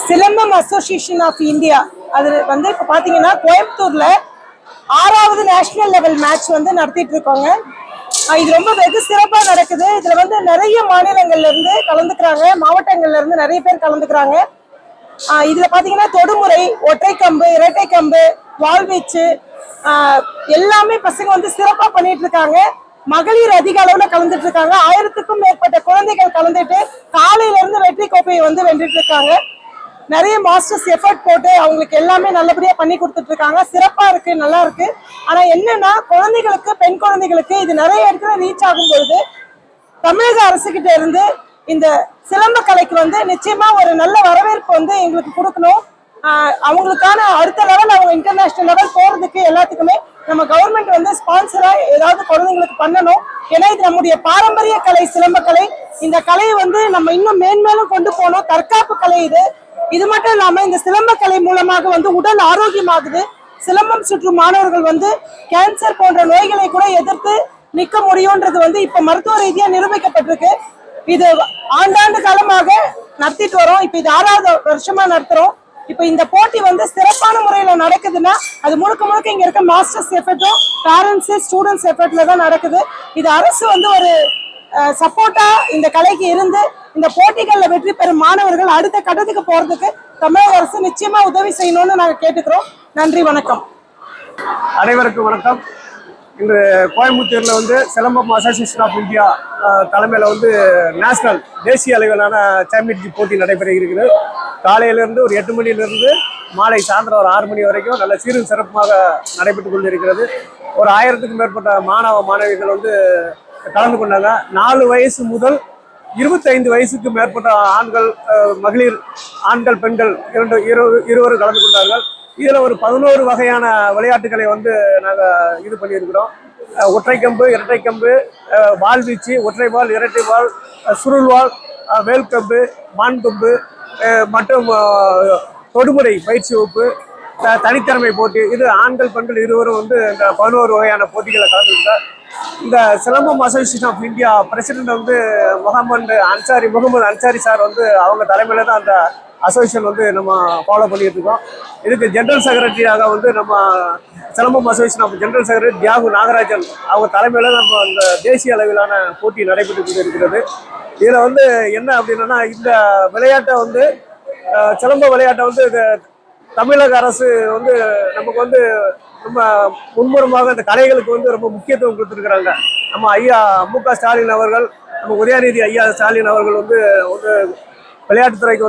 Silambam association of India அது வந்து இப்போ பார்த்தீங்கன்னா கோயம்புத்தூர்ல 6வது நேஷனல் லெவல் மேட்ச் வந்து நடத்திட்டு இருக்கோங்க. இது ரொம்ப வெகு சிறப்பாக நடக்குது. இதுல வந்து நிறைய மாநிலங்கள்ல இருந்து கலந்துக்கிறாங்க, மாவட்டங்கள்ல இருந்து நிறைய பேர் கலந்துக்கிறாங்க. இதுல பாத்தீங்கன்னா தொடுமுறை, ஒற்றை கம்பு, இரட்டை கம்பு, வாழ்வீச்சு எல்லாமே பசங்க வந்து சிறப்பா பண்ணிட்டு இருக்காங்க. மகளிர் அதிக அளவுல கலந்துட்டு இருக்காங்க. 1000க்கும் மேற்பட்ட குழந்தைகள் கலந்துட்டு காலையில இருந்து வெற்றி கோப்பையை வந்து வென்றுட்டு இருக்காங்க. நிறைய மாஸ்டர்ஸ் எஃபர்ட் போட்டு அவங்களுக்கு எல்லாமே நல்லபடியா பண்ணி கொடுத்துட்டு இருக்காங்க. சிறப்பா இருக்கு, நல்லா இருக்கு. ஆனா என்னன்னா குழந்தைகளுக்கு, பெண் குழந்தைகளுக்கு இது நிறைய இடத்துல ரீச் ஆகும் பொழுது தமிழக அரசு கிட்ட இருந்து இந்த சிலம்ப கலைக்கு வந்து நிச்சயமா ஒரு நல்ல வரவேற்பு வந்து எங்களுக்கு கொடுக்கணும். அவங்களுக்கான அடுத்த லெவல், அவங்க இன்டர்நேஷனல் லெவல் போறதுக்கு எல்லாத்துக்குமே நம்ம கவர்மெண்ட் வந்து ஸ்பான்சரா ஏதாவது குழந்தைங்களுக்கு பண்ணணும். ஏன்னா இது நம்முடைய பாரம்பரிய கலை, சிலம்ப கலை. இந்த கலையை வந்து நம்ம இன்னும் மேன்மேலும் கொண்டு போகணும். தற்காப்பு கலை இது மட்டும் இல்லாம இந்த சிலம்ப கலை மூலமாக வந்து உடல் ஆரோக்கியமாகுது. சிலம்பம் சுற்றும் மாணவர்கள் வந்து கேன்சர் போன்ற நோய்களை கூட எதிர்த்து நிற்க முடியும்ன்றது வந்து இப்ப மருத்துவ ரீதியா நிரூபிக்கப்பட்டிருக்கு. இது ஆண்டாண்டு காலமாக நடத்திட்டு வரோம். இப்ப இது 6வது வருஷமா நடத்துறோம். இப்ப இந்த போட்டி வந்து சிறப்பான முறையில நடக்குதுன்னா அது முழுக்க முழுக்க இங்க இருக்க மாஸ்டர்ஸ் எஃபர்ட்டும் பேரண்ட்ஸ் ஸ்டூடெண்ட்ஸ் எஃபர்ட்ல தான் நடக்குது. இது அரசு வந்து ஒரு சப்போர்ட்டா இந்த கலைக்கு இருந்து இந்த போட்டிகள்ல வெற்றி பெறும் மாணவர்கள் அடுத்த கட்டத்துக்கு போறதுக்கு தமிழக அரசு நிச்சயமா உதவி செய்யணும்னு நாங்க கேட்டுக்கிறோம். நன்றி, வணக்கம். அனைவருக்கும் வணக்கம். இன்று கோயம்புத்தூர்ல வந்து சிலம்பம் அசோசியேஷன் ஆஃப் இந்தியா தலைமையில வந்து நேஷனல், தேசிய அளவிலான சாம்பியன்ஷிப் போட்டி நடைபெற இருக்கிறது. காலையிலிருந்து ஒரு 8 மணியிலிருந்து மாலை சாயந்தரம் ஒரு 6 மணி வரைக்கும் நல்ல சீரும் சிறப்புமாக நடைபெற்றுக் கொண்டிருக்கிறது. ஒரு 1000க்கும் மேற்பட்ட மாணவ மாணவிகள் வந்து கலந்து கொண்டாங்க. 4 வயசு முதல் 25 வயசுக்கு மேற்பட்ட ஆண்கள், மகளிர், ஆண்கள், பெண்கள் இருவரும் கலந்து கொண்டார்கள். இதில் ஒரு 11 வகையான விளையாட்டுகளை வந்து நாங்கள் இது பண்ணியிருக்கிறோம். ஒற்றைக்கம்பு, இரட்டைக்கம்பு, வாள்வீச்சு, ஒற்றைவாள், இரட்டைவாள், சுருள்வாள், வேல்கம்பு, மான்கொம்பு மற்றும் தொடுமுறை பயிற்சி வகுப்பு, தனித்திறமை போட்டி, இது ஆண்கள் பெண்கள் இருவரும் வந்து இந்த 11 வகையான போட்டிகளை கலந்துக்கிட்டார். இந்த Silambam association of India president வந்து முகமது அன்சாரி சார் வந்து அவங்க தலைமையில தான் அந்த அசோசியேஷன் வந்து நம்ம ஃபாலோ பண்ணிட்டு இருக்கோம். இதுக்கு ஜெனரல் செக்ரட்டரியாக வந்து நம்ம Silambam association of general secretary Thiyagu Nagarajan அவங்க தலைமையில நம்ம அந்த தேசிய அளவிலான போட்டி நடைபெற்று கொண்டு இருக்கிறது. இதில் வந்து என்ன அப்படின்னா, இந்த விளையாட்டை வந்து சிலம்ப விளையாட்டை வந்து தமிழக அரசு வந்து நமக்கு வந்து ரொம்ப முன்முறமாக இந்த கலைகளுக்கு வந்து ரொம்ப முக்கியத்துவம் கொடுத்துருக்குறாங்க. நம்ம ஐயா மு.க. ஸ்டாலின் அவர்கள், நம்ம உதயநிதி ஐயா ஸ்டாலின் அவர்கள் வந்து விளையாட்டுத்துறைக்கு